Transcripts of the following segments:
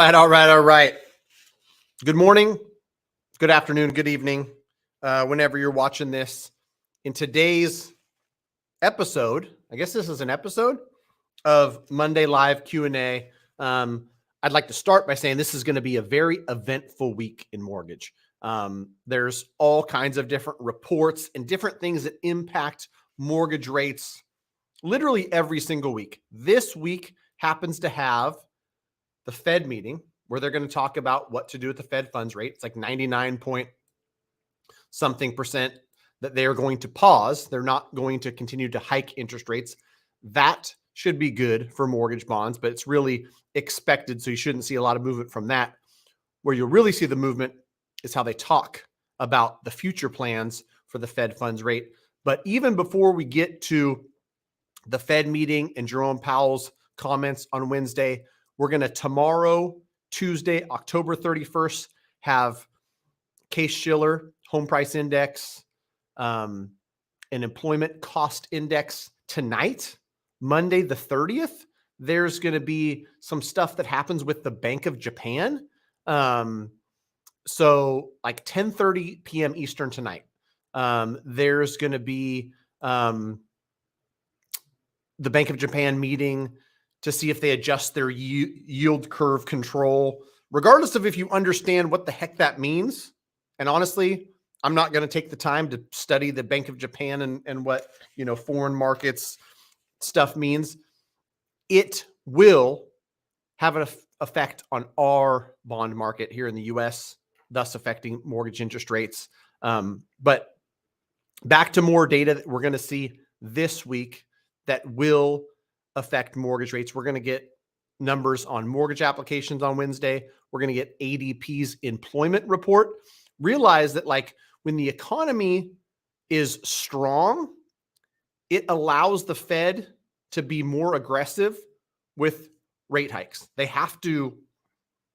right, all right, all right. Good morning, good afternoon, good evening, whenever you're watching this. In today's episode, I guess this is an episode of Monday Live Q&A. I'd like to start by saying this is going to be a very eventful week in mortgage. There's all kinds of different reports and different things that impact mortgage rates literally every single week. This week happens to have the Fed meeting where they're going to talk about what to do with the Fed funds rate. It's like 99 point something percent that they are going to pause. They're not going to continue to hike interest rates. That should be good for mortgage bonds, but it's really expected. So you shouldn't see a lot of movement from that. Where you'll really see the movement is how they talk about the future plans for the Fed funds rate. But even before we get to the Fed meeting and Jerome Powell's comments on Wednesday, we're going to tomorrow, Tuesday, October 31st, have Case-Shiller home price index, an employment cost index. Tonight, Monday the 30th, there's going to be some stuff that happens with the Bank of Japan. So like 10:30 p.m. Eastern tonight, there's going to be the Bank of Japan meeting to see if they adjust their yield curve control, regardless of if you understand what the heck that means. And honestly, I'm not going to take the time to study the Bank of Japan and what, foreign markets stuff means. It will have an effect on our bond market here in the US, thus affecting mortgage interest rates. But back to more data that we're going to see this week that will affect mortgage rates. We're going to get numbers on mortgage applications on Wednesday. We're going to get ADP's employment report. Realize that when the economy is strong, it allows the Fed to be more aggressive with rate hikes. They have to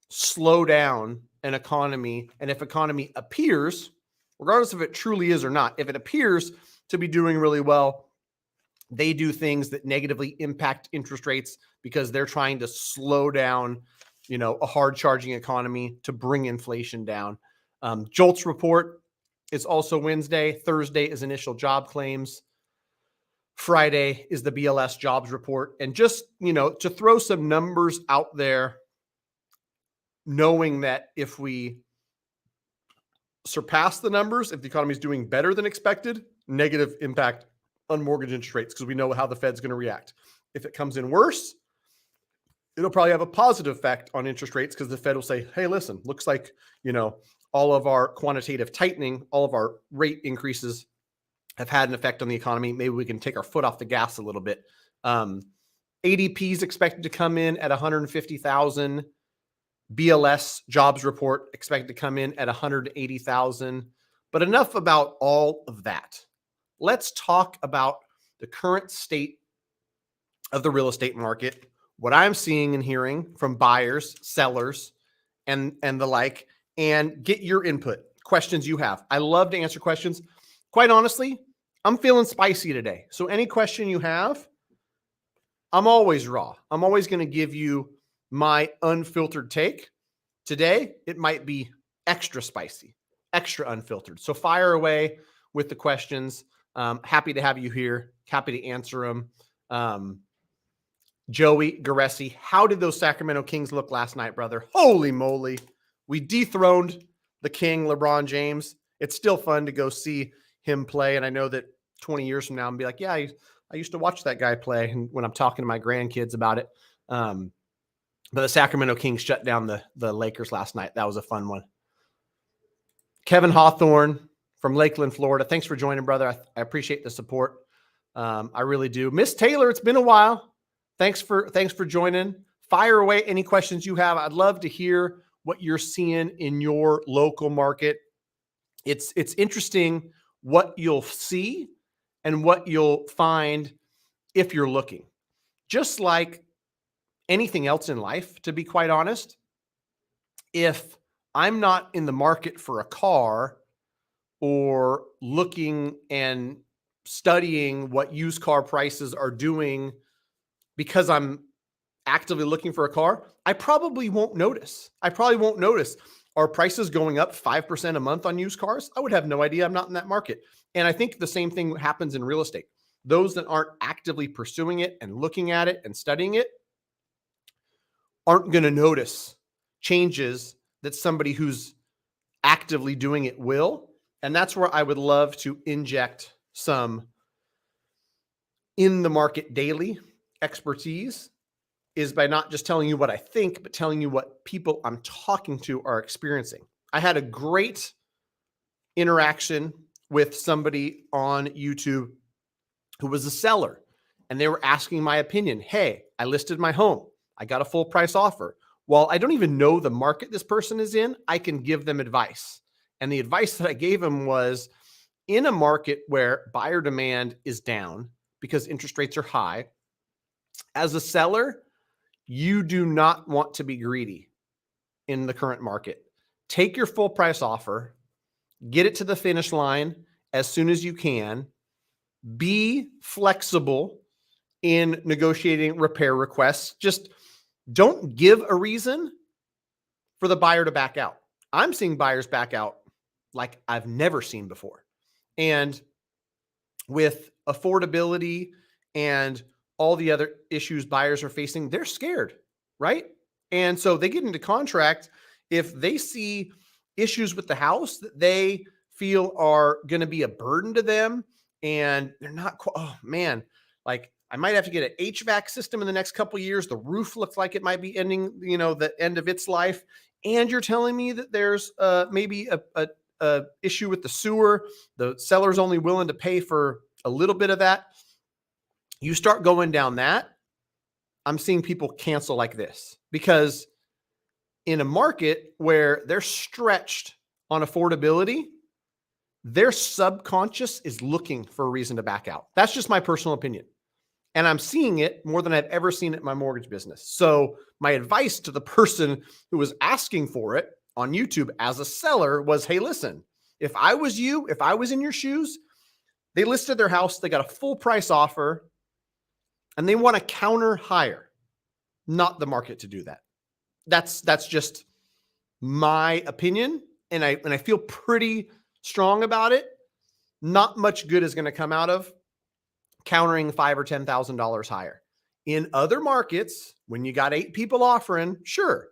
slow down an economy. And if economy appears, regardless if it truly is or not, if it appears to be doing really well, they do things that negatively impact interest rates because they're trying to slow down, a hard charging economy to bring inflation down. JOLTS report is also Wednesday. Thursday is initial job claims. Friday is the BLS jobs report. And just, to throw some numbers out there, knowing that if we surpass the numbers, if the economy is doing better than expected, negative impact on mortgage interest rates because we know how the Fed's going to react. If it comes in worse, it'll probably have a positive effect on interest rates because the Fed will say, hey, listen, looks like, all of our quantitative tightening, all of our rate increases have had an effect on the economy. Maybe we can take our foot off the gas a little bit. ADP is expected to come in at 150,000. BLS jobs report expected to come in at 180,000. But enough about all of that. Let's talk about the current state of the real estate market, what I'm seeing and hearing from buyers, sellers, and the like, and get your input, questions you have. I love to answer questions. Quite honestly, I'm feeling spicy today. So any question you have, I'm always raw. I'm always going to give you my unfiltered take. Today, it might be extra spicy, extra unfiltered. So fire away with the questions. Happy to have you here. Happy to answer them. Joey Garessi, how did those Sacramento Kings look last night, brother? Holy moly. We dethroned the king, LeBron James. It's still fun to go see him play. And I know that 20 years from now, I'm be like, yeah, I used to watch that guy play. And when I'm talking to my grandkids about it. But the Sacramento Kings shut down the Lakers last night. That was a fun one. Kevin Hawthorne from Lakeland, Florida. Thanks for joining, brother. I appreciate the support. I really do. Miss Taylor, it's been a while. Thanks for joining. Fire away any questions you have. I'd love to hear what you're seeing in your local market. It's interesting what you'll see and what you'll find if you're looking. Just like anything else in life, to be quite honest, if I'm not in the market for a car or looking and studying what used car prices are doing because I'm actively looking for a car, I probably won't notice. Are prices going up 5% a month on used cars? I would have no idea. I'm not in that market. And I think the same thing happens in real estate. Those that aren't actively pursuing it and looking at it and studying it aren't going to notice changes that somebody who's actively doing it will. And that's where I would love to inject some in the market daily expertise, is by not just telling you what I think, but telling you what people I'm talking to are experiencing. I had a great interaction with somebody on YouTube who was a seller, and they were asking my opinion. Hey, I listed my home. I got a full price offer. While I don't even know the market this person is in, I can give them advice. And the advice that I gave him was, in a market where buyer demand is down because interest rates are high, as a seller, you do not want to be greedy in the current market. Take your full price offer, get it to the finish line as soon as you can. Be flexible in negotiating repair requests. Just don't give a reason for the buyer to back out. I'm seeing buyers back out like I've never seen before. And with affordability and all the other issues buyers are facing, they're scared, right? And so they get into contract. If they see issues with the house that they feel are going to be a burden to them, and they're not, oh man, like I might have to get an HVAC system in the next couple of years. The roof looks like it might be ending, the end of its life. And you're telling me that there's maybe a issue with the sewer. The seller's only willing to pay for a little bit of that. You start going down that, I'm seeing people cancel like this, because in a market where they're stretched on affordability, their subconscious is looking for a reason to back out. That's just my personal opinion. And I'm seeing it more than I've ever seen it in my mortgage business. So my advice to the person who was asking for it on YouTube as a seller was, hey, listen, if I was you, if I was in your shoes, they listed their house, they got a full price offer, and they want to counter higher. Not the market to do that. That's just my opinion. And I feel pretty strong about it. Not much good is going to come out of countering $5,000 or $10,000 higher. In other markets, when you got 8 people offering, sure,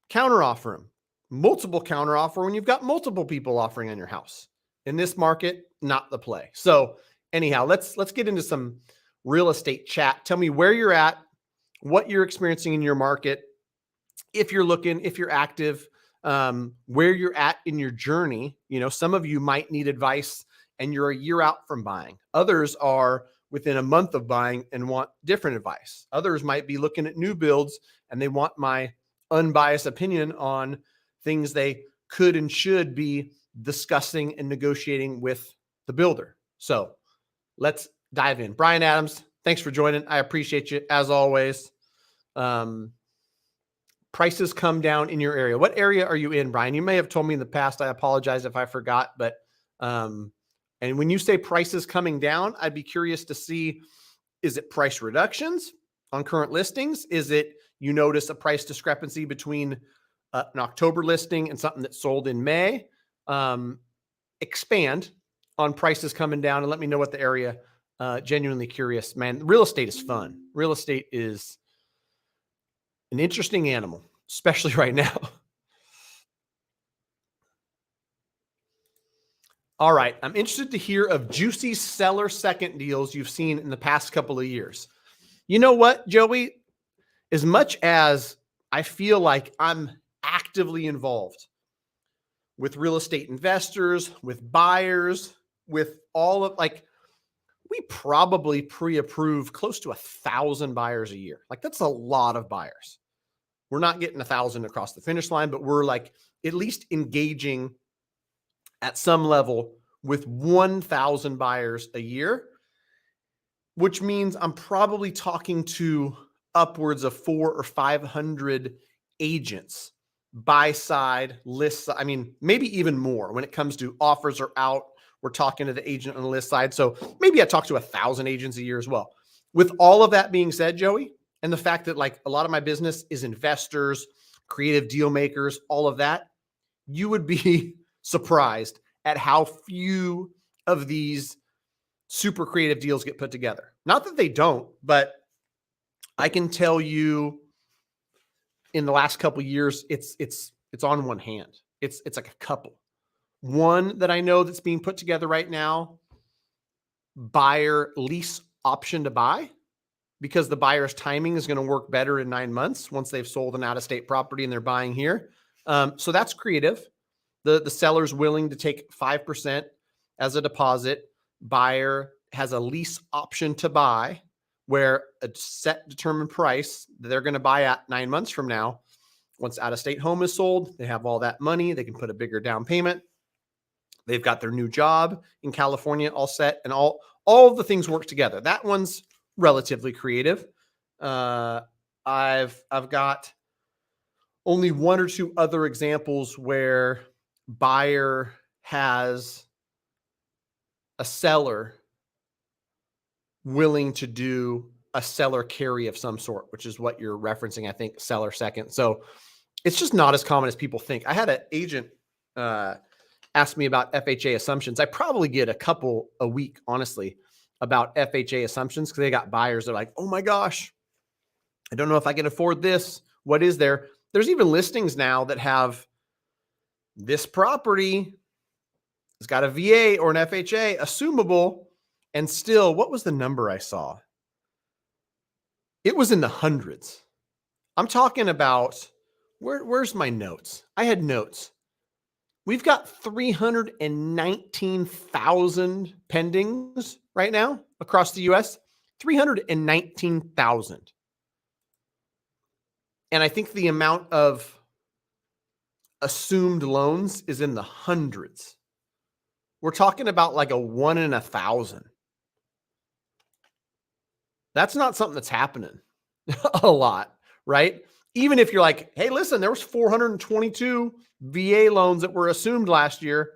counter offer them. Multiple counter offer when you've got multiple people offering on your house. In this market, not the play. So anyhow, let's get into some real estate chat. Tell me where you're at, what you're experiencing in your market, if you're looking, if you're active, where you're at in your journey. Some of you might need advice and you're a year out from buying. Others are within a month of buying and want different advice. Others might be looking at new builds and they want my unbiased opinion on things they could and should be discussing and negotiating with the builder. So let's dive in. Brian Adams, thanks for joining. I appreciate you as always. Prices come down in your area. What area are you in, Brian? You may have told me in the past. I apologize if I forgot, but and when you say prices coming down, I'd be curious to see, is it price reductions on current listings? Is it you notice a price discrepancy between an October listing and something that sold in May? Expand on prices coming down and let me know what the area. Genuinely curious, man. Real estate is fun. Real estate is an interesting animal, especially right now. All right. I'm interested to hear of juicy seller second deals you've seen in the past couple of years. You know what, Joey? As much as I feel like I'm actively involved with real estate investors, with buyers, with all of we probably pre-approve close to 1,000 buyers a year. That's a lot of buyers. We're not getting 1,000 across the finish line, but we're at least engaging at some level with 1,000 buyers a year, which means I'm probably talking to upwards of 400 or 500 agents, buy side, list side. I mean, maybe even more when it comes to offers are out. We're talking to the agent on the list side. So maybe I talk to 1,000 agents a year as well. With all of that being said, Joey, and the fact that like a lot of my business is investors, creative deal makers, all of that, you would be surprised at how few of these super creative deals get put together. Not that they don't, but I can tell you in the last couple of years, it's on one hand. It's like a couple. One that I know that's being put together right now, buyer lease option to buy, because the buyer's timing is going to work better in 9 months once they've sold an out-of-state property and they're buying here. So that's creative. The seller's willing to take 5% as a deposit. Buyer has a lease option to buy, where a set determined price that they're going to buy at 9 months from now. Once out-of-state home is sold, they have all that money. They can put a bigger down payment. They've got their new job in California all set, and all of the things work together. That one's relatively creative. I've got only one or two other examples where buyer has a seller willing to do a seller carry of some sort, which is what you're referencing, I think, seller second. So it's just not as common as people think. I had an agent ask me about FHA assumptions. I probably get a couple a week, honestly, about FHA assumptions, because they got buyers. They're like, oh my gosh, I don't know if I can afford this. What is there? There's even listings now that have this property has got a VA or an FHA assumable, and still, what was the number I saw? It was in the hundreds. I'm talking about, where's my notes? I had notes. We've got 319,000 pendings right now across the US. 319,000. And I think the amount of assumed loans is in the hundreds. We're talking about like a 1 in 1,000. That's not something that's happening a lot, right? Even if you're like, hey, listen, there was 422 VA loans that were assumed last year,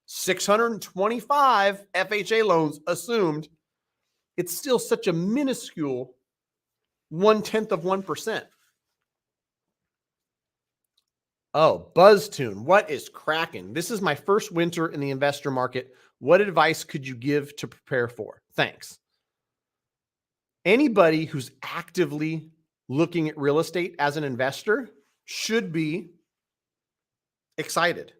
625 FHA loans assumed. It's still such a minuscule 0.1%. Oh, BuzzTune, what is cracking? This is my first winter in the investor market. What advice could you give to prepare for? Thanks. Anybody who's actively looking at real estate as an investor should be excited.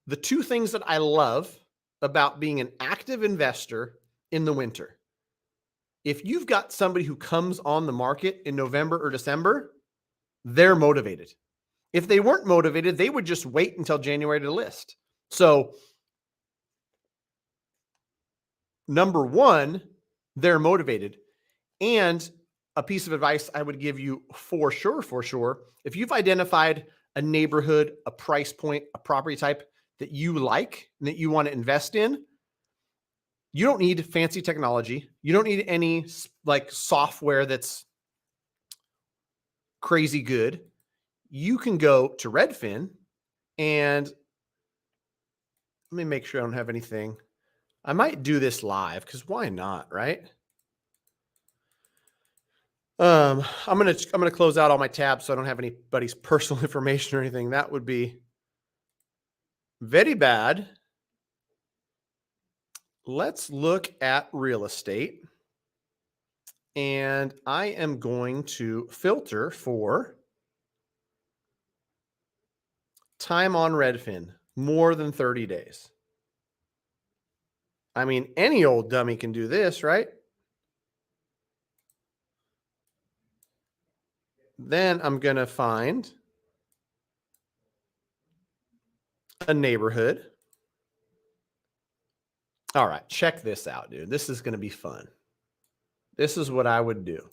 The two things that I love about being an active investor in the winter: if you've got somebody who comes on the market in November or December, they're motivated. If they weren't motivated, they would just wait until January to list. So, number one, they're motivated. And a piece of advice I would give you for sure, if you've identified a neighborhood, a price point, a property type that you like and that you want to invest in, you don't need fancy technology. You don't need any like software that's crazy good. You can go to Redfin, and let me make sure I don't have anything. I might do this live, because why not, right? I'm gonna close out all my tabs so I don't have anybody's personal information or anything. That would be very bad. Let's look at real estate, and I am going to filter for time on Redfin, more than 30 days. I mean, any old dummy can do this, right? Then I'm going to find a neighborhood. All right, check this out, dude. This is going to be fun. This is what I would do.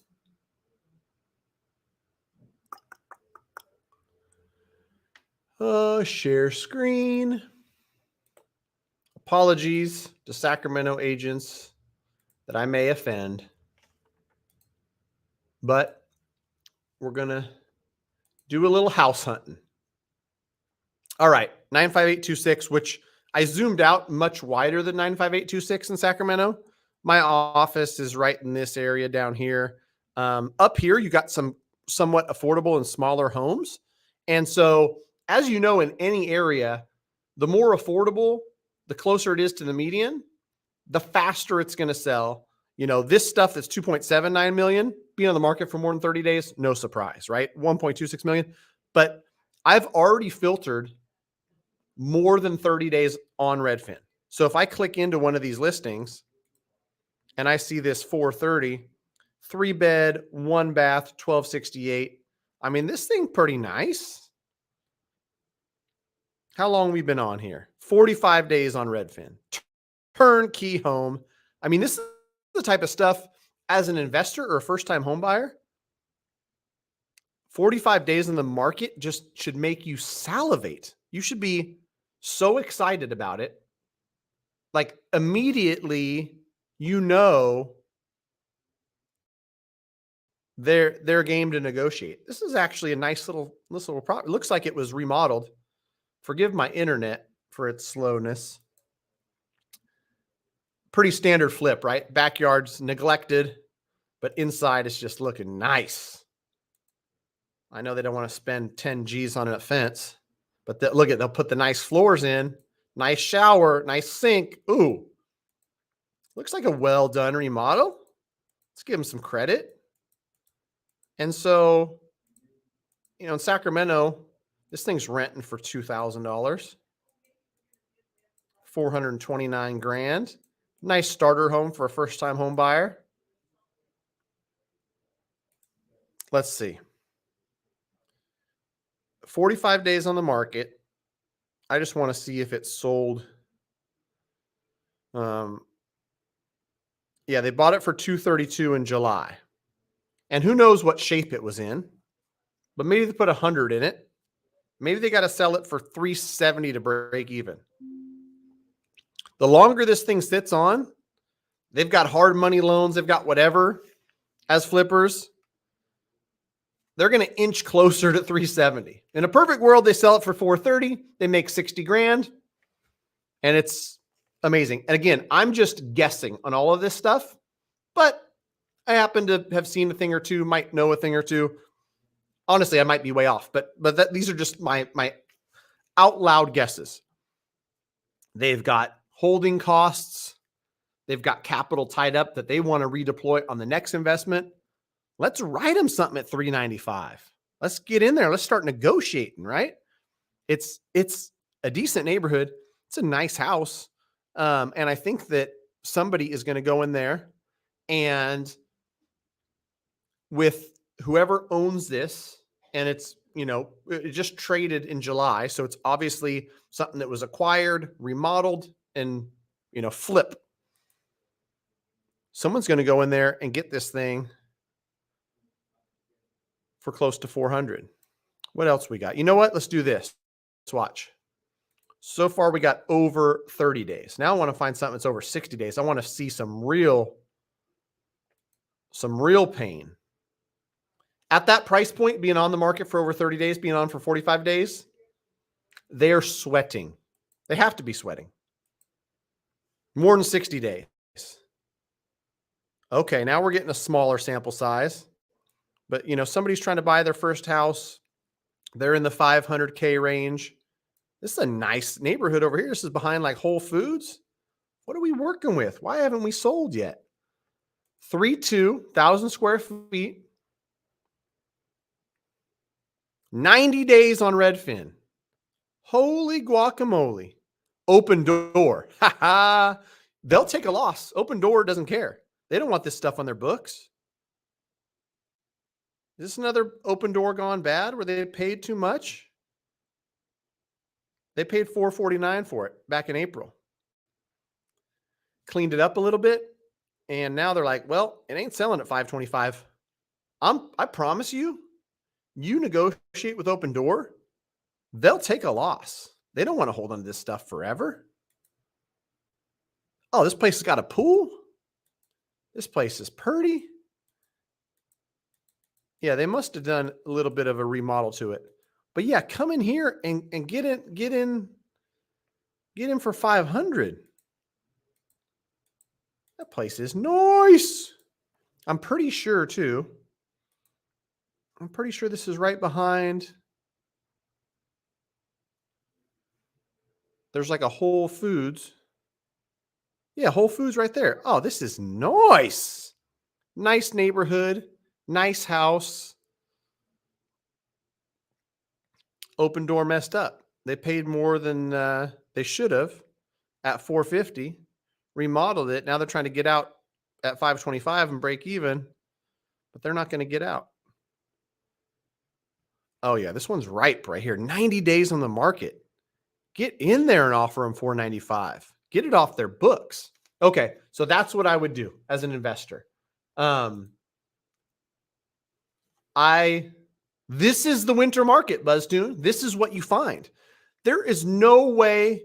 Share screen. Apologies to Sacramento agents that I may offend, but we're going to do a little house hunting. All right, 95826, which I zoomed out much wider than 95826 in Sacramento. My office is right in this area down here. Up here, you got some somewhat affordable and smaller homes. And so, as you know, in any area, the more affordable, the closer it is to the median, the faster it's going to sell. You know, this stuff that's 2.79 million being on the market for more than 30 days, no surprise, right? 1.26 million. But I've already filtered more than 30 days on Redfin. So if I click into one of these listings and I see this 430, 3-bed, 1-bath, 1268. I mean, this thing pretty nice. How long we been on here? 45 days on Redfin. Turnkey home. I mean, this is the type of stuff as an investor or a first-time home buyer, 45 days in the market just should make you salivate. You should be so excited about it. Like immediately, you know, they're game to negotiate. This is actually a nice little property. It looks like it was remodeled. Forgive my internet for its slowness. Pretty standard flip, right? Backyard's neglected, but inside is just looking nice. I know they don't want to spend 10 G's on a fence, but look at, they'll put the nice floors in, nice shower, nice sink. Ooh, looks like a well done remodel. Let's give them some credit. And so, you know, in Sacramento, this thing's renting for $2,000, 429 grand. Nice starter home for a first-time home buyer. Let's see. 45 days on the market. I just want to see if it's sold. Yeah, they bought it for $232 in July. And who knows what shape it was in, but maybe they put 100 in it. Maybe they got to sell it for $370 to break even. The longer this thing sits on, they've got hard money loans, they've got whatever as flippers, they're going to inch closer to 370. In a perfect world, they sell it for 430, they make 60 grand, and it's amazing. And again, I'm just guessing on all of this stuff, but I happen to have seen a thing or two, might know a thing or two. Honestly, I might be way off, but these are just my out loud guesses. They've got holding costs. They've got capital tied up that they want to redeploy on the next investment. Let's write them something at 395. Let's get in there. Let's start negotiating, right? It's a decent neighborhood. It's a nice house. And I think that somebody is going to go in there and with whoever owns this, and it's, you know, it just traded in July. So it's obviously something that was acquired, remodeled, and, you know, flip. Someone's going to go in there and get this thing for close to 400. What else we got? You know what? Let's do this. Let's watch. So far, we got over 30 days. Now I want to find something that's over 60 days. I want to see some real pain. At that price point, being on the market for over 30 days, being on for 45 days, they're sweating. They have to be sweating. More than 60 days. Okay, now we're getting a smaller sample size. But, you know, somebody's trying to buy their first house. They're in the 500K range. This is a nice neighborhood over here. This is behind like Whole Foods. What are we working with? Why haven't we sold yet? 1,000 square feet. 90 days on Redfin. Holy guacamole. Open Door. Ha ha. They'll take a loss. Open Door doesn't care. They don't want this stuff on their books. Is this another Open Door gone bad where they paid too much? They paid $449 for it back in April. Cleaned it up a little bit. And now they're like, well, it ain't selling at $525. I promise you, you negotiate with Open Door, they'll take a loss. They don't want to hold on to this stuff forever. Oh, this place has got a pool. This place is pretty. Yeah, they must have done a little bit of a remodel to it. But yeah, come in here and get in for 500. That place is nice. I'm pretty sure too. I'm pretty sure this is right behind. There's like a Whole Foods. Yeah, Whole Foods right there. Oh, this is nice. Nice neighborhood, nice house. Opendoor messed up. They paid more than they should have at 450. Remodeled it. Now they're trying to get out at 525 and break even, but they're not going to get out. Oh yeah, this one's ripe right here. 90 days on the market. Get in there and offer them 495. Get it off their books. Okay, so that's what I would do as an investor. This is the winter market, BuzzTune. This is what you find. There is no way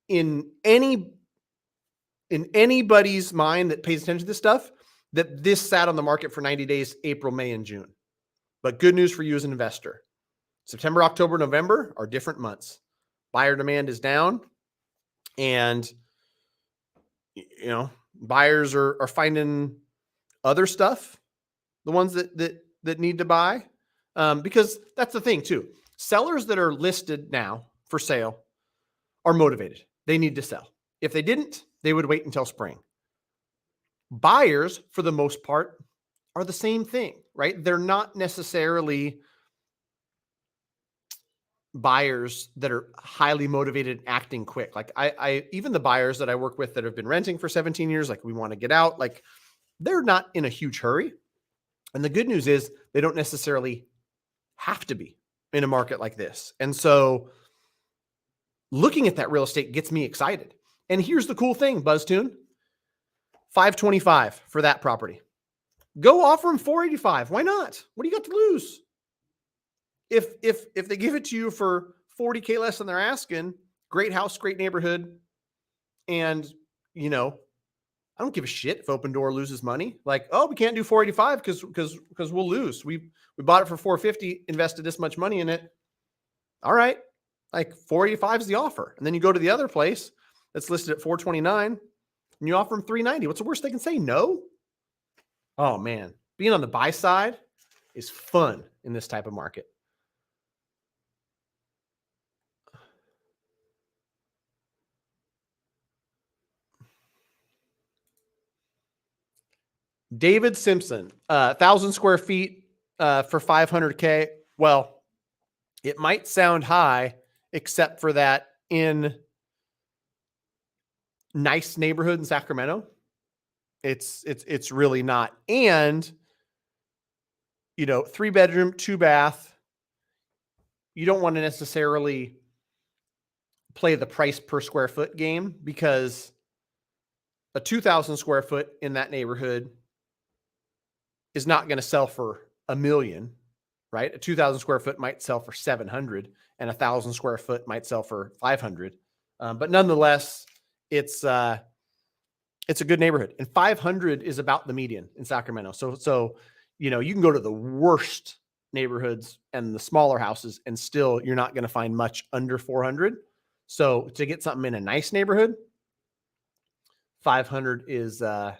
in anybody's mind that pays attention to this stuff that this sat on the market for 90 days, April, May, and June. But good news for you as an investor. September, October, November are different months. Buyer demand is down, and buyers are finding other stuff, the ones that need to buy, because that's the thing too. Sellers that are listed now for sale are motivated. They need to sell. If they didn't, they would wait until spring. Buyers, for the most part, are the same thing, right? They're not necessarily buyers that are highly motivated and acting quick. Like I even the buyers that I work with that have been renting for 17 years, like we want to get out, like they're not in a huge hurry. And the good news is they don't necessarily have to be in a market like this. And so looking at that real estate gets me excited. And here's the cool thing, BuzzTune, 525 for that property. Go offer them 485. Why not? What do you got to lose? If they give it to you for 40K less than they're asking, great house, great neighborhood, and I don't give a shit if Opendoor loses money. Like, oh, we can't do 485 because we'll lose. We bought it for 450, invested this much money in it. All right, like 485 is the offer, and then you go to the other place that's listed at 429, and you offer them 390. What's the worst they can say? No. Oh man, being on the buy side is fun in this type of market. David Simpson, 1,000 square feet for 500K. Well, it might sound high, except for that in nice neighborhood in Sacramento, it's really not. And 3-bedroom, 2-bath. You don't want to necessarily play the price per square foot game, because a 2,000 square foot in that neighborhood is not going to sell for $1 million, right? A 2,000 square foot might sell for 700, and 1,000 square foot might sell for 500. But nonetheless, it's a good neighborhood, and 500 is about the median in Sacramento. So you can go to the worst neighborhoods and the smaller houses, and still you're not going to find much under 400. So to get something in a nice neighborhood, 500 is a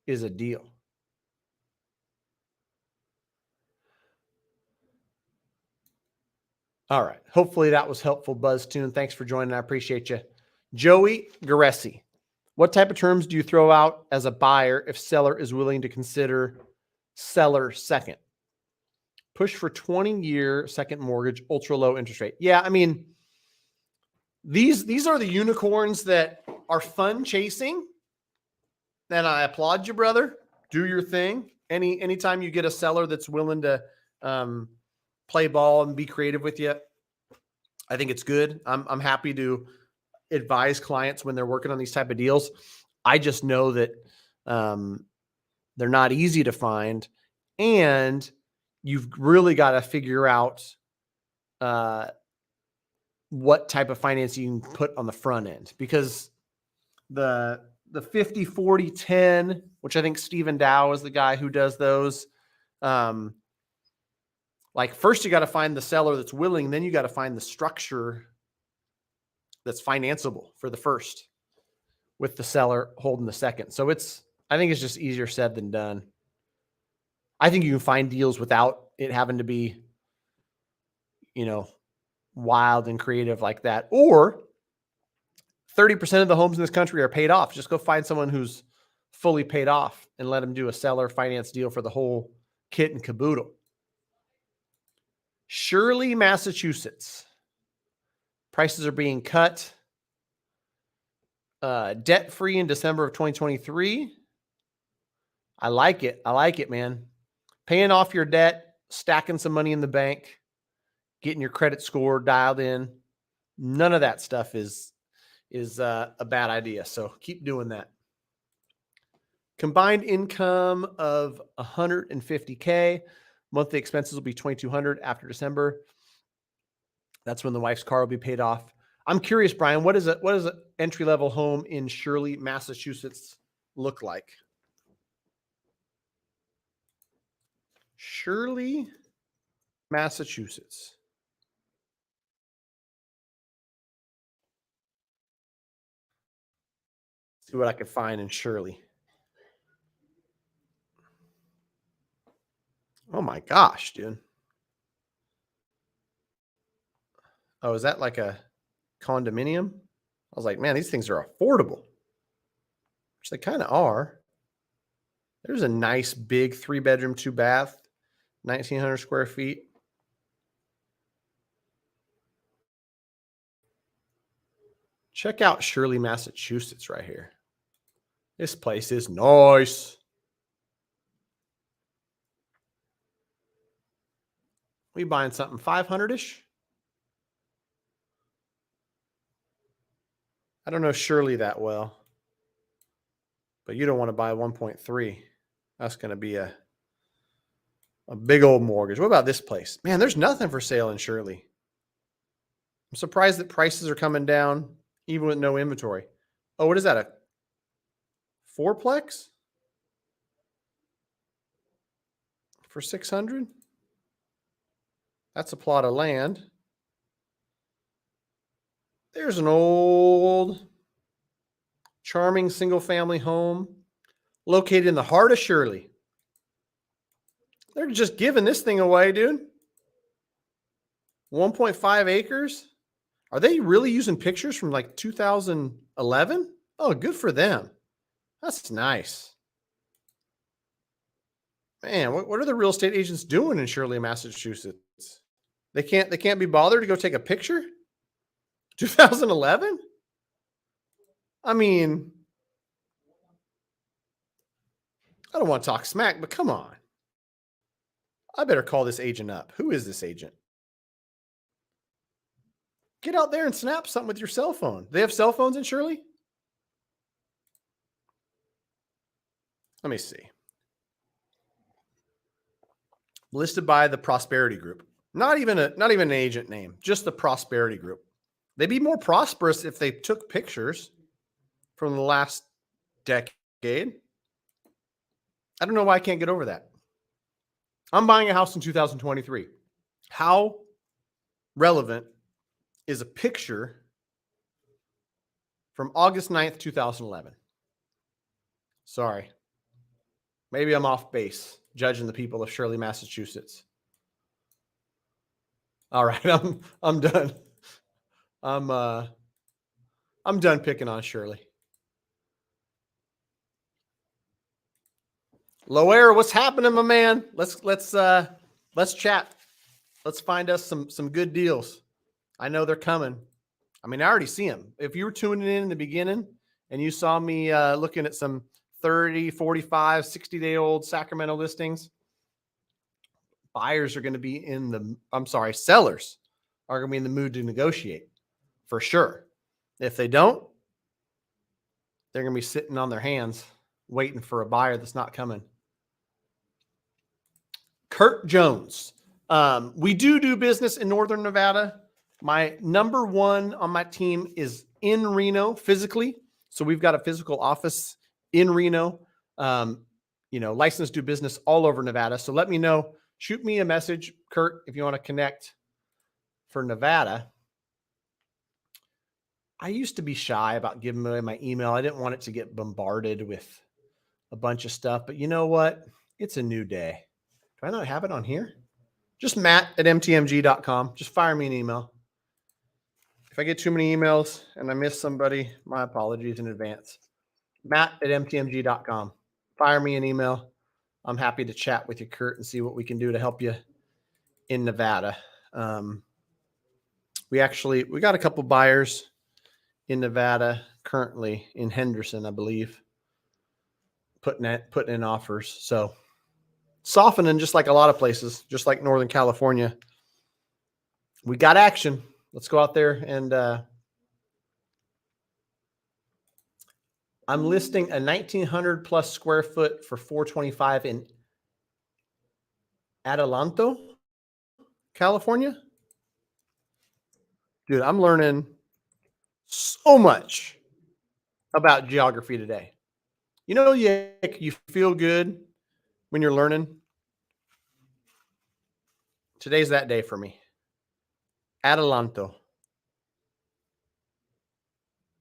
deal. All right. Hopefully that was helpful, BuzzTune. Thanks for joining. I appreciate you. Joey Garessi, what type of terms do you throw out as a buyer if seller is willing to consider seller second? Push for 20-year second mortgage, ultra low interest rate. Yeah, I mean, these are the unicorns that are fun chasing. And I applaud you, brother. Do your thing. Anytime you get a seller that's willing to play ball and be creative with you, I think it's good. I'm happy to advise clients when they're working on these type of deals. I just know that they're not easy to find, and you've really got to figure out what type of financing you can put on the front end, because the 50, 40, 10, which I think Stephen Dow is the guy who does those. Like, first you got to find the seller that's willing, then you got to find the structure that's financeable for the first, with the seller holding the second. So I think it's just easier said than done. I think you can find deals without it having to be, wild and creative like that. Or 30% of the homes in this country are paid off. Just go find someone who's fully paid off and let them do a seller finance deal for the whole kit and caboodle. Shirley, Massachusetts. Prices are being cut. Debt-free in December of 2023. I like it. I like it, man. Paying off your debt, stacking some money in the bank, getting your credit score dialed in. None of that stuff is a bad idea. So keep doing that. Combined income of $150K. Monthly expenses will be $2,200 after December. That's when the wife's car will be paid off. I'm curious, Brian, what does an entry-level home in Shirley, Massachusetts look like? Shirley, Massachusetts. See what I can find in Shirley. Oh my gosh, dude. Oh, is that like a condominium? I was like, man, these things are affordable, which they kind of are. There's a nice big 3-bedroom, 2-bath, 1,900 square feet. Check out Shirley, Massachusetts right here. This place is nice. We buying something 500-ish? I don't know Shirley that well, but you don't want to buy 1.3. That's going to be a big old mortgage. What about this place? Man, there's nothing for sale in Shirley. I'm surprised that prices are coming down even with no inventory. Oh, what is that? A 4-plex for 600? That's a plot of land. There's an old, charming single-family home located in the heart of Shirley. They're just giving this thing away, dude. 1.5 acres. Are they really using pictures from like 2011? Oh, good for them. That's nice. Man, what are the real estate agents doing in Shirley, Massachusetts? They can't be bothered to go take a picture? 2011? I mean, I don't want to talk smack, but come on. I better call this agent up. Who is this agent? Get out there and snap something with your cell phone. They have cell phones in Shirley? Let me see. Listed by the Prosperity Group. Not even an agent name, just the Prosperity Group. They'd be more prosperous if they took pictures from the last decade. I don't know why I can't get over that. I'm buying a house in 2023. How relevant is a picture from August 9th, 2011? Sorry. Maybe I'm off base judging the people of Shirley, Massachusetts. All right, I'm done. I'm done picking on Shirley. Loer, what's happening, my man? Let's chat. Let's find us some good deals. I know they're coming. I mean, I already see them. If you were tuning in the beginning and you saw me looking at some 30, 45, 60-day-old Sacramento listings, sellers are going to be in the mood to negotiate for sure. If they don't, they're going to be sitting on their hands waiting for a buyer that's not coming. Kurt Jones. We do business in Northern Nevada. My number one on my team is in Reno physically. So we've got a physical office in Reno, licensed to do business all over Nevada. So let me know, shoot me a message, Kurt, if you want to connect for Nevada. I used to be shy about giving away my email. I didn't want it to get bombarded with a bunch of stuff, but you know what? It's a new day. I not have it on here? Just matt@mtmg.com. Just fire me an email. If I get too many emails and I miss somebody, my apologies in advance. matt@mtmg.com. Fire me an email. I'm happy to chat with you, Kurt, and see what we can do to help you in Nevada. We got a couple buyers in Nevada currently in Henderson, I believe, putting in offers. So softening just like a lot of places, just like Northern California. We got action. Let's go out there and I'm listing a 1,900 plus square foot for $425 in Adelanto, California. Dude, I'm learning so much about geography today. You know, you feel good when you're learning. Today's that day for me. Adelanto.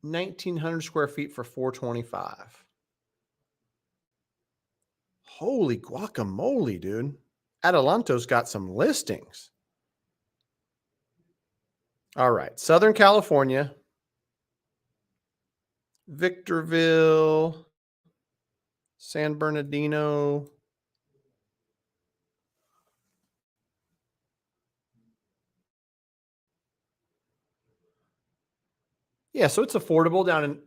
1,900 square feet for $425. Holy guacamole, dude. Adelanto's got some listings. All right. Southern California. Victorville. San Bernardino. Yeah, so it's affordable down in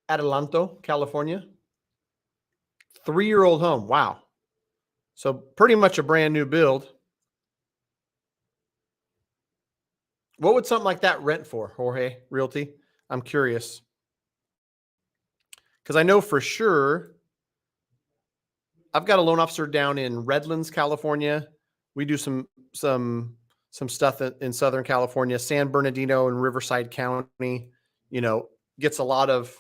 Adelanto, California. 3-year-old home. Wow. So pretty much a brand new build. What would something like that rent for, Jorge Realty? I'm curious. Because I know for sure I've got a loan officer down in Redlands, California. We do some stuff in Southern California, San Bernardino and Riverside County, gets a lot of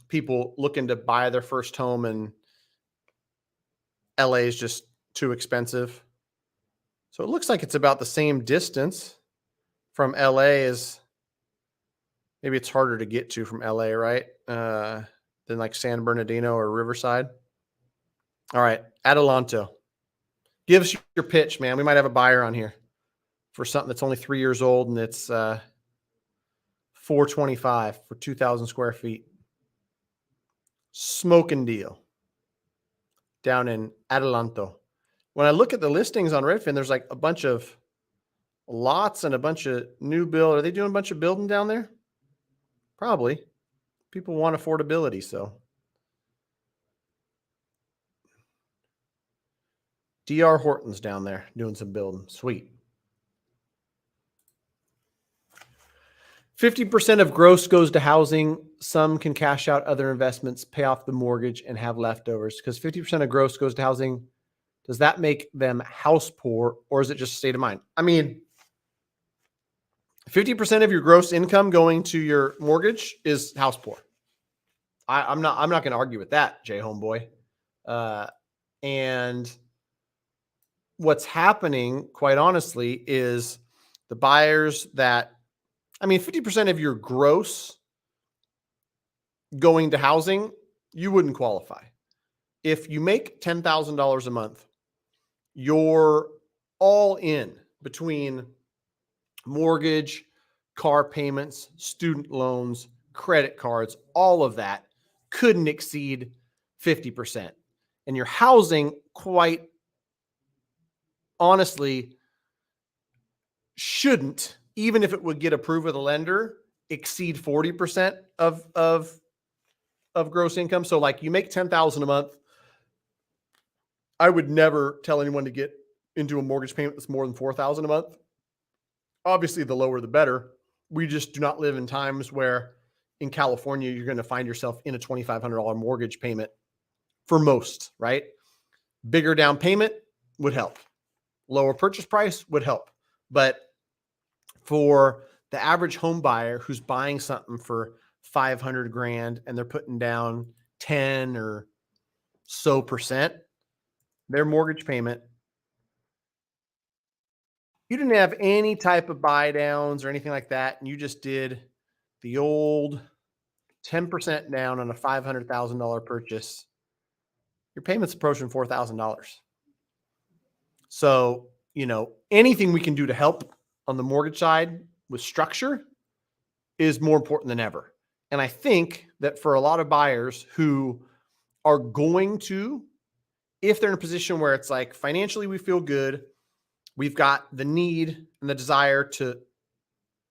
people looking to buy their first home, and LA is just too expensive. So it looks like it's about the same distance from LA as maybe it's harder to get to from LA, right? Than like San Bernardino or Riverside. All right. Adelanto. Give us your pitch, man. We might have a buyer on here for something that's only 3 years old and it's $425 for 2,000 square feet. Smoking deal down in Adelanto. When I look at the listings on Redfin, there's like a bunch of lots and a bunch of new build. Are they doing a bunch of building down there? Probably. People want affordability, so. DR Horton's down there doing some building. Sweet. 50% of gross goes to housing. Some can cash out other investments, pay off the mortgage, and have leftovers. Because 50% of gross goes to housing, does that make them house poor, or is it just state of mind? I mean, 50% of your gross income going to your mortgage is house poor. I'm not going to argue with that, Jay Homeboy. And what's happening, quite honestly, is the buyers that, 50% of your gross going to housing, you wouldn't qualify. If you make $10,000 a month, you're all in between mortgage, car payments, student loans, credit cards, all of that couldn't exceed 50%. And your housing, quite honestly, shouldn't, even if it would get approved with a lender, exceed 40% of gross income. So like you make $10,000 a month, I would never tell anyone to get into a mortgage payment that's more than $4,000 a month. Obviously, the lower the better. We just do not live in times where in California, you're going to find yourself in a $2,500 mortgage payment for most, right? Bigger down payment would help. Lower purchase price would help. But for the average home buyer who's buying something for $500,000 and they're putting down 10 or so percent, their mortgage payment, you didn't have any type of buy downs or anything like that, and you just did the old 10% down on a $500,000 purchase, your payment's approaching $4,000. So, you know, anything we can do to help on the mortgage side with structure is more important than ever. And I think that for a lot of buyers who are going to, if they're in a position where it's like financially we feel good, we've got the need and the desire to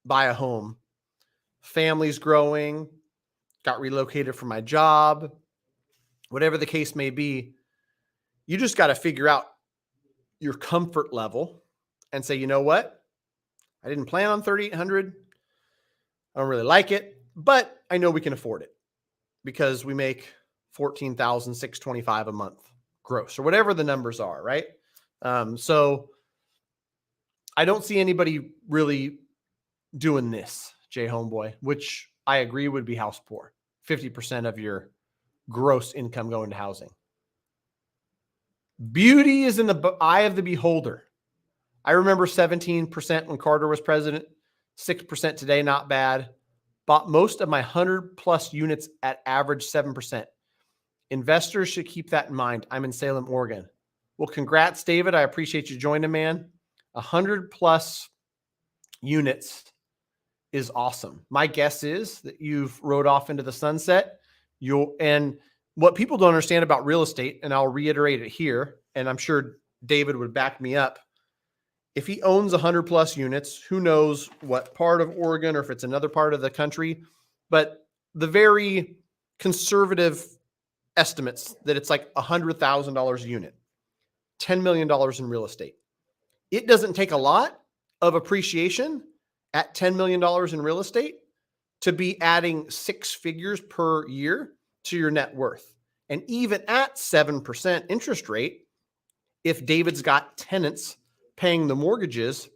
buy a home, family's growing, got relocated from my job, whatever the case may be, you just got to figure out your comfort level and say, you know what? I didn't plan on 3,800. I don't really like it, but I know we can afford it because we make 14,625 a month gross or whatever the numbers are, right? So I don't see anybody really doing this, Jay Homeboy, which I agree would be house poor. 50% of your gross income going to housing. Beauty is in the eye of the beholder. I remember 17% when Carter was president, 6% today, not bad. Bought most of my 100+ units at average 7%. Investors should keep that in mind. I'm in Salem, Oregon. Well, congrats, David. I appreciate you joining, man. 100+ units is awesome. My guess is that you've rode off into the sunset. And what people don't understand about real estate, and I'll reiterate it here, and I'm sure David would back me up. If he owns 100+ units, who knows what part of Oregon or if it's another part of the country, but the very conservative estimates that it's like $100,000 a unit, $10 million in real estate. It doesn't take a lot of appreciation at $10 million in real estate to be adding 6 figures per year to your net worth. And even at 7% interest rate, if David's got tenants paying the mortgages,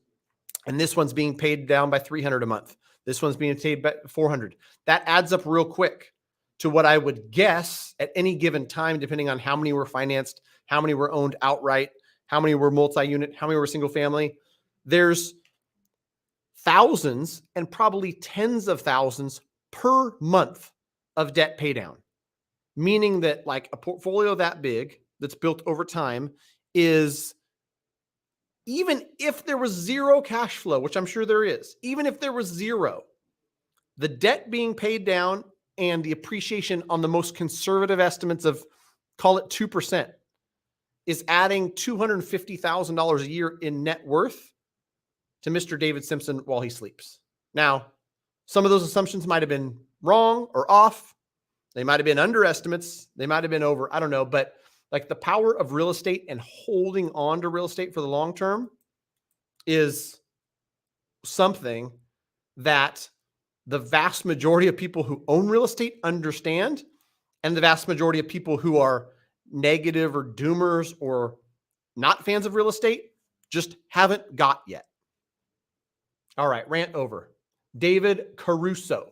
and this one's being paid down by $300 a month, this one's being paid by $400, that adds up real quick to what I would guess at any given time, depending on how many were financed, how many were owned outright, how many were multi-unit, how many were single family. There's thousands and probably tens of thousands per month of debt pay down, meaning that like a portfolio that big that's built over time is, even if there was zero cash flow, which I'm sure there is, even if there was zero, the debt being paid down and the appreciation on the most conservative estimates of, call it 2%, is adding $250,000 a year in net worth to Mr. David Simpson while he sleeps. Now, some of those assumptions might have been wrong or off. They might have been underestimates. They might have been over. I don't know. But like the power of real estate and holding on to real estate for the long term is something that the vast majority of people who own real estate understand, and the vast majority of people who are negative or doomers or not fans of real estate just haven't got yet. All right, rant over. David Caruso.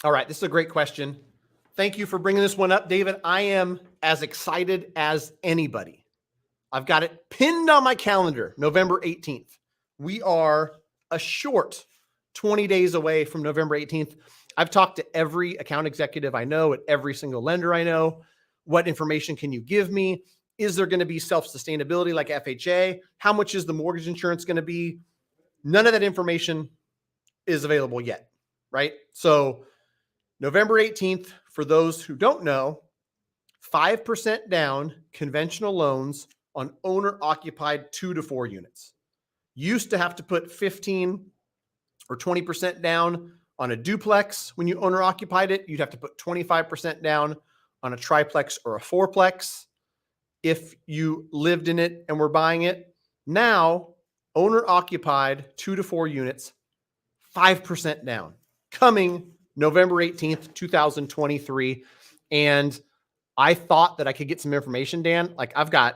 All right, this is a great question. Thank you for bringing this one up, David. I am as excited as anybody. I've got it pinned on my calendar, November 18th. We are a short 20 days away from November 18th. I've talked to every account executive I know at every single lender I know. What information can you give me? Is there going to be self-sustainability like FHA? How much is the mortgage insurance going to be? None of that information is available yet, right? So November 18th, for those who don't know, 5% down conventional loans on owner-occupied 2 to 4 units. Used to have to put 15 or 20% down on a duplex. When you owner-occupied it, you'd have to put 25% down on a triplex or a fourplex if you lived in it and were buying it. Now, owner-occupied 2 to 4 units, 5% down, coming November 18th, 2023. And I thought that I could get some information, Dan. Like I've got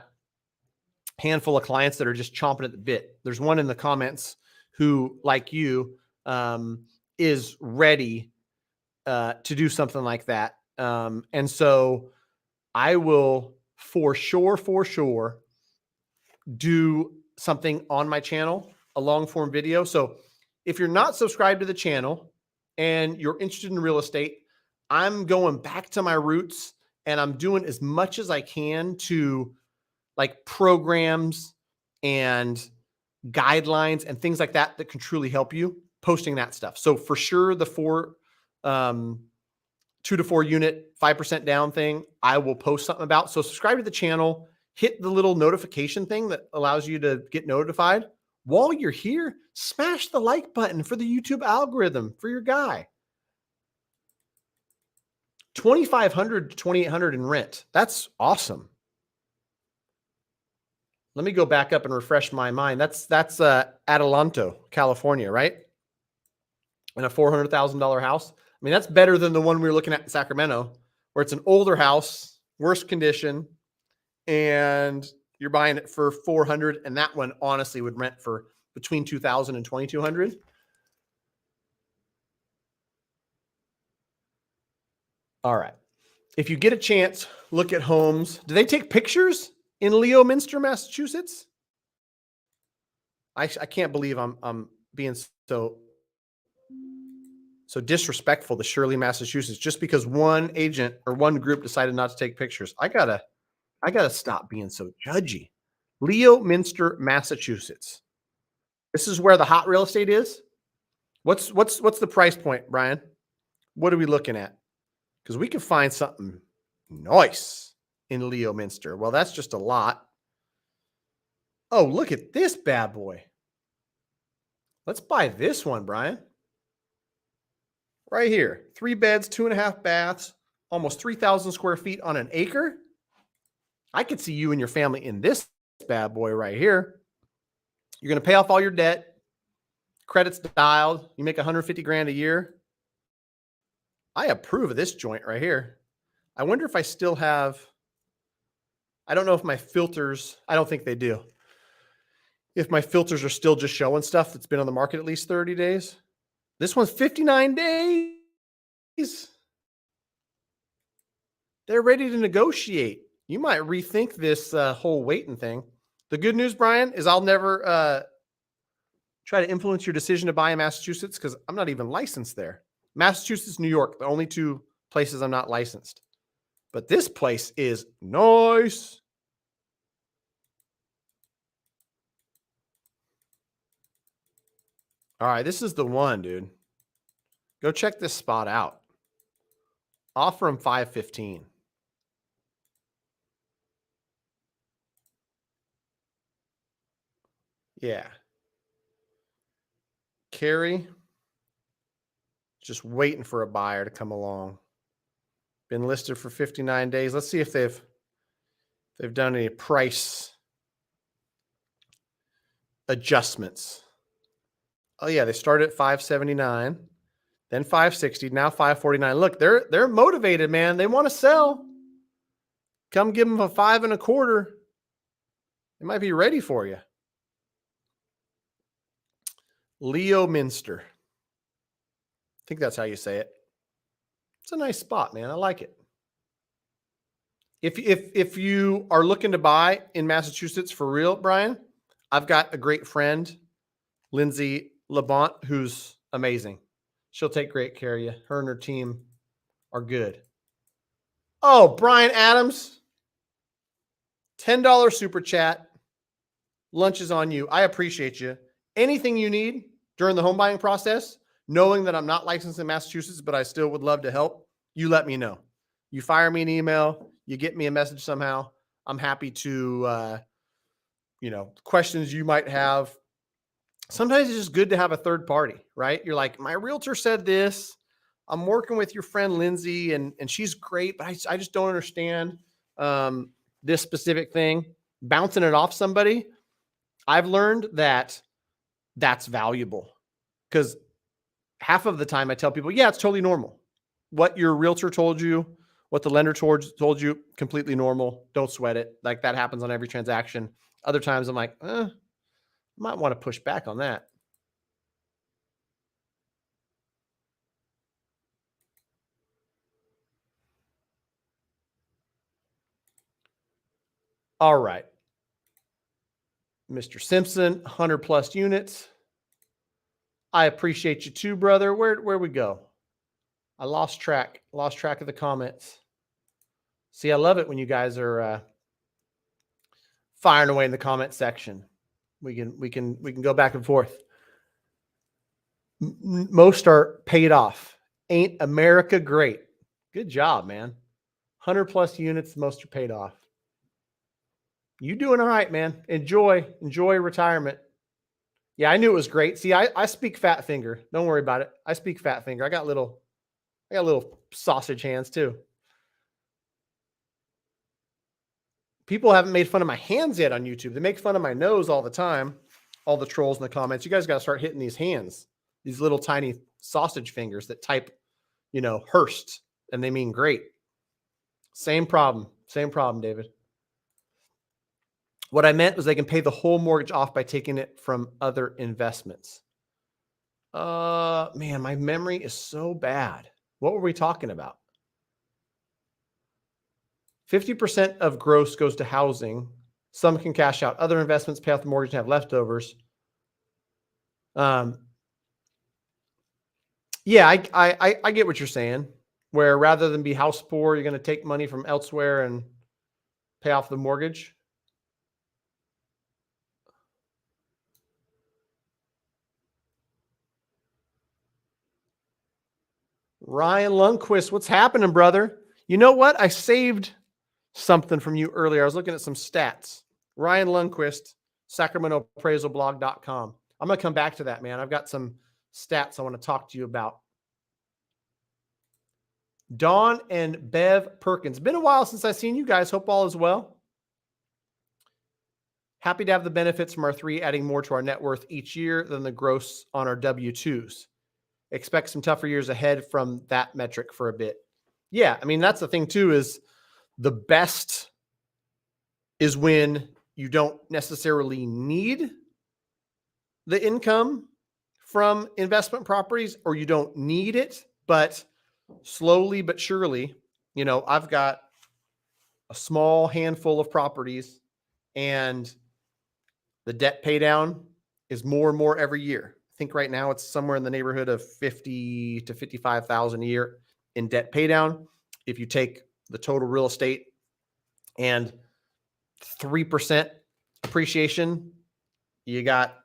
a handful of clients that are just chomping at the bit. There's one in the comments who, like you, is ready to do something like that. And so I will for sure do something on my channel, a long form video. So if you're not subscribed to the channel and you're interested in real estate, I'm going back to my roots and I'm doing as much as I can to like programs and guidelines and things like that that can truly help you, posting that stuff. So for sure, the 2 to 4 unit, 5% down thing, I will post something about. So subscribe to the channel, hit the little notification thing that allows you to get notified. While you're here, smash the like button for the YouTube algorithm for your guy. 2,500 to 2,800 in rent. That's awesome. Let me go back up and refresh my mind. That's Adelanto, California, right? And a $400,000 house. I mean, that's better than the one we were looking at in Sacramento, where it's an older house, worse condition, and you're buying it for 400, and that one honestly would rent for between 2,000 and 2,200. All right. If you get a chance, look at homes. Do they take pictures in Leominster, Massachusetts? I can't believe I'm being so disrespectful to Shirley, Massachusetts, just because one agent or one group decided not to take pictures. I gotta stop being so judgy. Leominster, Massachusetts. This is where the hot real estate is. What's the price point, Brian? What are we looking at? Because we can find something nice in Leominster. Well, that's just a lot. Oh, look at this bad boy. Let's buy this one, Brian. Right here. 3 beds, 2.5 baths, almost 3,000 square feet on an acre. I could see you and your family in this bad boy right here. You're going to pay off all your debt. Credit's dialed. You make 150 grand a year. I approve of this joint right here. I wonder if I still have, I don't know if my filters, I don't think they do. If my filters are still just showing stuff that's been on the market at least 30 days. This one's 59 days. They're ready to negotiate. You might rethink this whole waiting thing. The good news, Brian, is I'll never try to influence your decision to buy in Massachusetts because I'm not even licensed there. Massachusetts, New York, the only 2 places I'm not licensed. But this place is nice. All right, this is the one, dude. Go check this spot out. Offer him $515. Yeah. Carrie, just waiting for a buyer to come along. Been listed for 59 days. Let's see if they've done any price adjustments. Oh yeah, they started at 579, then 560, now 549. Look, they're motivated, man. They want to sell. Come give them a 5 1/4. They might be ready for you. Leominster. I think that's how you say it. It's a nice spot, man. I like it. If you are looking to buy in Massachusetts for real, Brian, I've got a great friend, Lindsay Labont, who's amazing. She'll take great care of you. Her and her team are good. Oh, Brian Adams, $10 super chat. Lunch is on you. I appreciate you. Anything you need during the home buying process, knowing that I'm not licensed in Massachusetts, but I still would love to help, you let me know. You fire me an email, you get me a message somehow. I'm happy to, questions you might have. Sometimes it's just good to have a third party, right? You're like, my realtor said this. I'm working with your friend Lindsay, and she's great, but I just don't understand this specific thing. Bouncing it off somebody, I've learned that that's valuable because half of the time I tell people, yeah, it's totally normal. What your realtor told you, what the lender told you, completely normal. Don't sweat it. Like that happens on every transaction. Other times I'm like, I might want to push back on that. All right. Mr. Simpson, 100 plus units. I appreciate you too, brother. Where we go? I lost track of the comments. See, I love it when you guys are firing away in the comment section. We can go back and forth. Most are paid off. Ain't America great? Good job, man. 100 plus units, most are paid off. You doing all right, man. Enjoy retirement. Yeah, I knew it was great. See, I speak fat finger. Don't worry about it. I speak fat finger. I got little sausage hands too. People haven't made fun of my hands yet on YouTube. They make fun of my nose all the time. All the trolls in the comments. You guys got to start hitting these hands. These little tiny sausage fingers that type, Hearst, and they mean great. Same problem, David. What I meant was they can pay the whole mortgage off by taking it from other investments. Man, my memory is so bad. What were we talking about? 50% of gross goes to housing. Some can cash out other investments, pay off the mortgage, and have leftovers. Yeah, I get what you're saying. Where rather than be house poor, you're going to take money from elsewhere and pay off the mortgage. Ryan Lundquist, what's happening, brother? You know what? I saved something from you earlier. I was looking at some stats. Ryan Lundquist, SacramentoAppraisalBlog.com. I'm going to come back to that, man. I've got some stats I want to talk to you about. Dawn and Bev Perkins. Been a while since I've seen you guys. Hope all is well. Happy to have the benefits from our 3, adding more to our net worth each year than the gross on our W-2s. Expect some tougher years ahead from that metric for a bit. Yeah, I mean, that's the thing too, is the best is when you don't necessarily need the income from investment properties, or you don't need it, but slowly but surely, I've got a small handful of properties and the debt pay down is more and more every year. I think right now it's somewhere in the neighborhood of 50 to 55,000 a year in debt pay down. If you take the total real estate and 3% appreciation, you got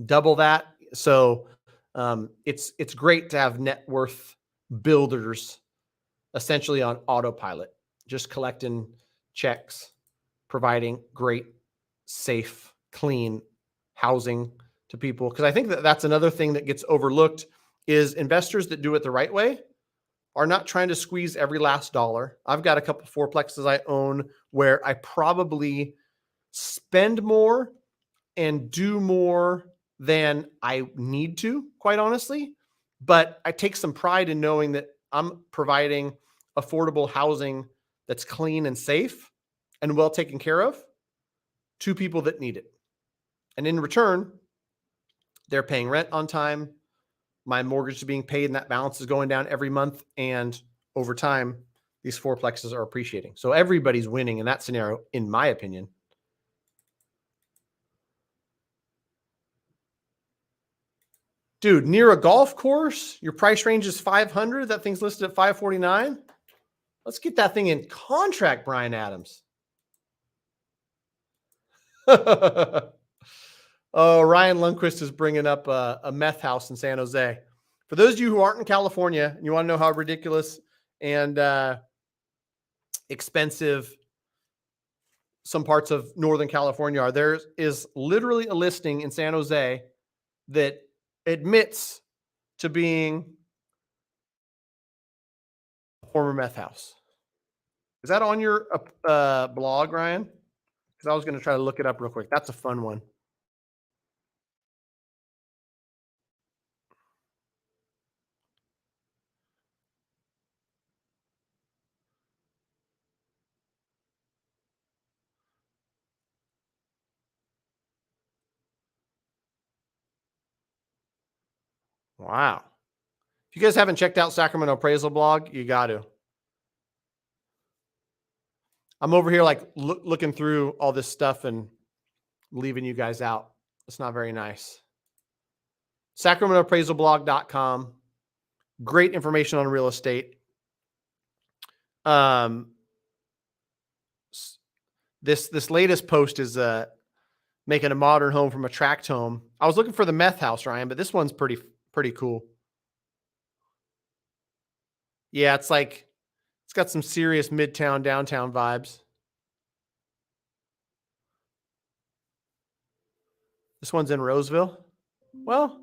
double that. So it's great to have net worth builders essentially on autopilot, just collecting checks, providing great, safe, clean housing to people. Because I think that's another thing that gets overlooked is investors that do it the right way are not trying to squeeze every last dollar. I've got a couple fourplexes I own where I probably spend more and do more than I need to, quite honestly. But I take some pride in knowing that I'm providing affordable housing that's clean and safe and well taken care of to people that need it. And in return, they're paying rent on time. My mortgage is being paid and that balance is going down every month. And over time, these fourplexes are appreciating. So everybody's winning in that scenario, in my opinion. Dude, near a golf course, your price range is 500. That thing's listed at 549. Let's get that thing in contract, Brian Adams. Oh, Ryan Lundquist is bringing up a meth house in San Jose. For those of you who aren't in California and you want to know how ridiculous and expensive some parts of Northern California are, there is literally a listing in San Jose that admits to being a former meth house. Is that on your blog, Ryan? Because I was going to try to look it up real quick. That's a fun one. Wow. If you guys haven't checked out Sacramento Appraisal Blog, you got to. I'm over here like looking through all this stuff and leaving you guys out. It's not very nice. SacramentoAppraisalBlog.com. Great information on real estate. This latest post is making a modern home from a tract home. I was looking for the meth house, Ryan, but this one's pretty cool. Yeah, it's got some serious midtown, downtown vibes. This one's in Roseville. Well,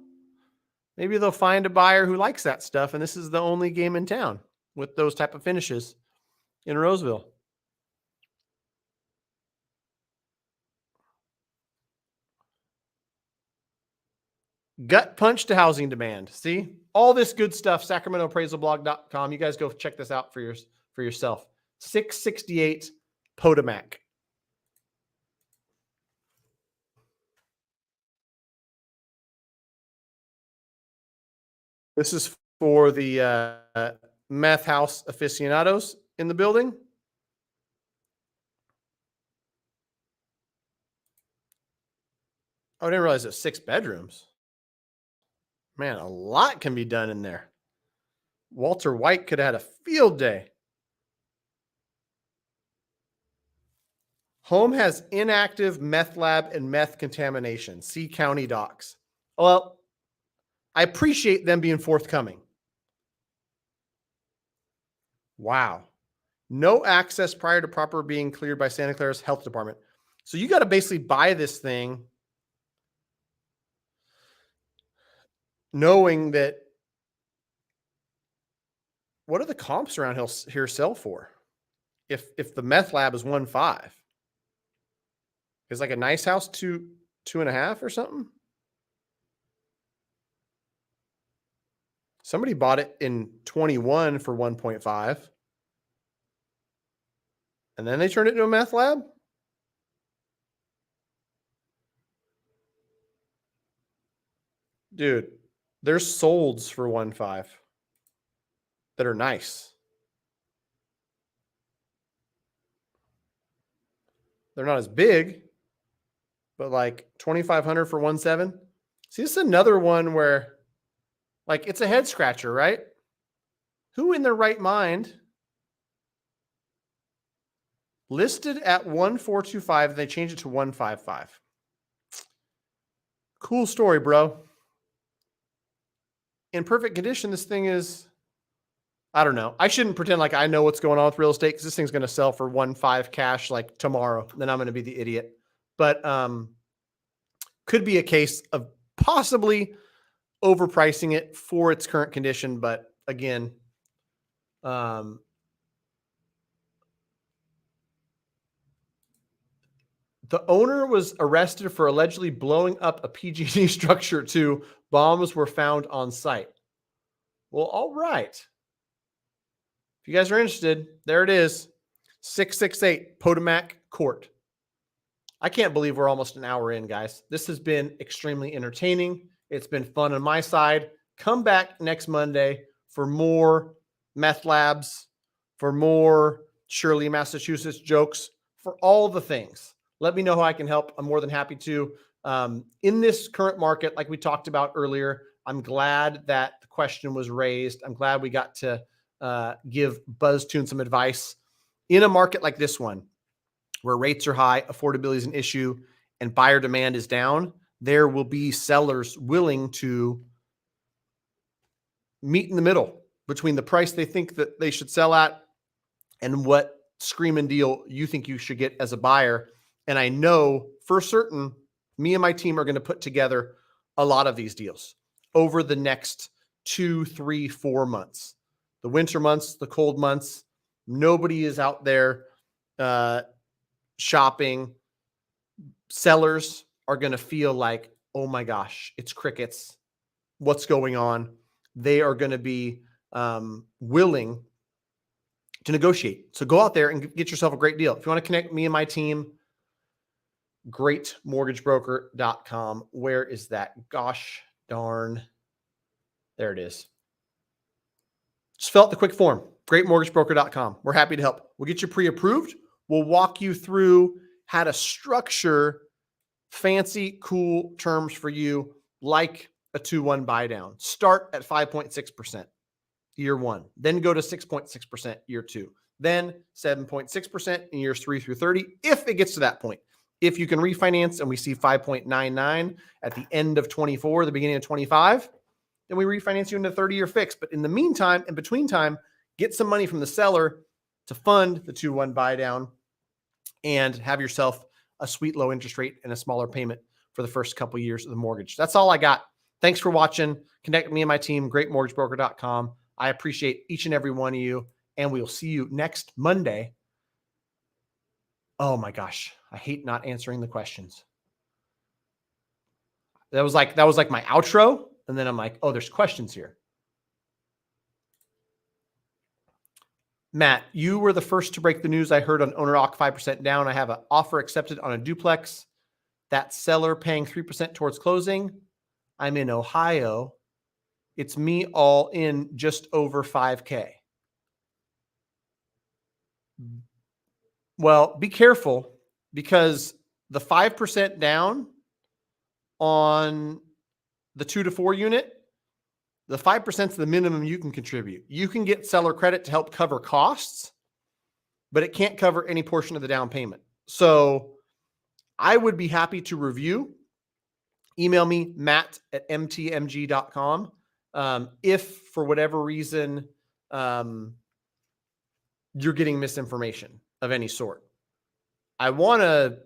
maybe they'll find a buyer who likes that stuff, and this is the only game in town with those type of finishes in Roseville. Gut punch to housing demand. See? All this good stuff, SacramentoAppraisalBlog.com. You guys go check this out for yourself. 668 Potomac. This is for the meth house aficionados in the building. Oh, I didn't realize it's 6 bedrooms. Man, a lot can be done in there. Walter White could have had a field day. Home has inactive meth lab and meth contamination. See county docs. Well, I appreciate them being forthcoming. Wow. No access prior to proper being cleared by Santa Clara's health department. So you got to basically buy this thing knowing that, what do the comps around here sell for? If the meth lab is 1.5, is like a nice house 2.5 or something? Somebody bought it in 21 for 1.5. And then they turned it into a meth lab? Dude, there's solds for 1.5 that are nice. They're not as big, but like 2,500 for 1.7. See, this is another one where, like, it's a head scratcher, right? Who in their right mind listed at 1.425, they changed it to 1.55? Cool story, bro. In perfect condition, this thing is, I don't know. I shouldn't pretend like I know what's going on with real estate because this thing's going to sell for 1.5 cash like tomorrow. Then I'm going to be the idiot. But could be a case of possibly overpricing it for its current condition. But again, the owner was arrested for allegedly blowing up a PG&E structure too. Bombs were found on site. Well, all right. If you guys are interested, there it is. 668 Potomac Court. I can't believe we're almost an hour in, guys. This has been extremely entertaining. It's been fun on my side. Come back next Monday for more meth labs, for more Shirley, Massachusetts jokes, for all the things. Let me know how I can help. I'm more than happy to. In this current market, like we talked about earlier, I'm glad that the question was raised. I'm glad we got to give BuzzTune some advice. In a market like this one, where rates are high, affordability is an issue, and buyer demand is down, there will be sellers willing to meet in the middle between the price they think that they should sell at and what screaming deal you think you should get as a buyer. And I know for certain, me and my team are going to put together a lot of these deals over the next 2, 3, 4 months. The winter months, the cold months, nobody is out there shopping. Sellers are going to feel like, oh my gosh, it's crickets. What's going on? They are going to be willing to negotiate. So go out there and get yourself a great deal. If you want to connect me and my team, greatmortgagebroker.com. Where is that? Gosh darn. There it is. Just fill out the quick form. Greatmortgagebroker.com. We're happy to help. We'll get you pre-approved. We'll walk you through how to structure fancy, cool terms for you, like a 2-1 buy down. Start at 5.6% year one, then go to 6.6% year two, then 7.6% in years 3 through 30, if it gets to that point. If you can refinance and we see 5.99 at the end of 24, the beginning of 25, then we refinance you into 30-year fix. But in the meantime, in between time, get some money from the seller to fund the 2-1 buy down and have yourself a sweet low interest rate and a smaller payment for the first couple of years of the mortgage. That's all I got. Thanks for watching. Connect with me and my team, greatmortgagebroker.com. I appreciate each and every one of you, and we'll see you next Monday. Oh my gosh, I hate not answering the questions. That was like my outro, and then I'm like, oh, there's questions here. Matt, you were the first to break the news I heard on owner occ 5% down. I have an offer accepted on a duplex. That seller paying 3% towards closing. I'm in Ohio. It's me all in just over 5K. Well, be careful, because the 5% down on the 2 to 4 unit, the 5% is the minimum you can contribute. You can get seller credit to help cover costs, but it can't cover any portion of the down payment. So I would be happy to review. Email me, matt@mtmg.com. If for whatever reason you're getting misinformation of any sort. I want to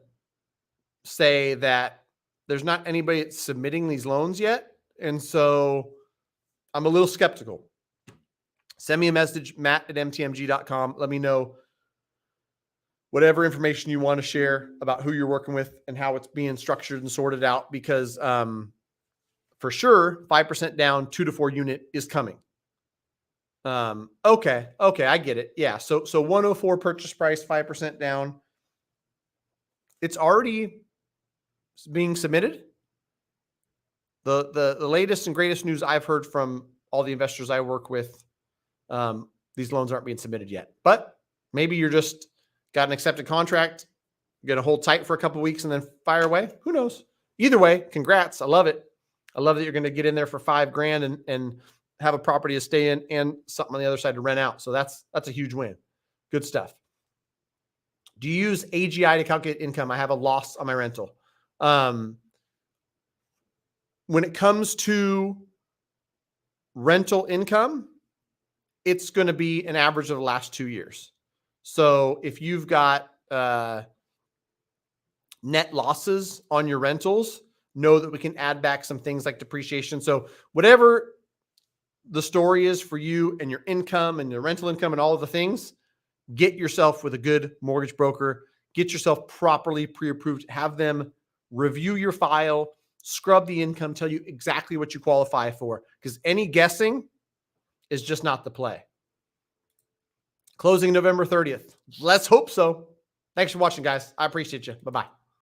say that there's not anybody that's submitting these loans yet. And so I'm a little skeptical. Send me a message, matt@mtmg.com. Let me know whatever information you want to share about who you're working with and how it's being structured and sorted out, because for sure, 5% down, 2 to 4 unit is coming. Okay, I get it. Yeah, so 104 purchase price, 5% down. It's already being submitted. The latest and greatest news I've heard from all the investors I work with, these loans aren't being submitted yet. But maybe you're just got an accepted contract, you're going to hold tight for a couple of weeks and then fire away. Who knows? Either way, congrats. I love it. I love that you're going to get in there for $5,000 and have a property to stay in and something on the other side to rent out. So that's a huge win. Good stuff. Do you use AGI to calculate income? I have a loss on my rental. When it comes to rental income, it's going to be an average of the last 2 years. So if you've got net losses on your rentals, know that we can add back some things like depreciation. So whatever the story is for you and your income and your rental income and all of the things, get yourself with a good mortgage broker, get yourself properly pre-approved, have them review your file, scrub the income, tell you exactly what you qualify for, because any guessing is just not the play. Closing November 30th. Let's hope so. Thanks for watching, guys. I appreciate you. Bye-bye.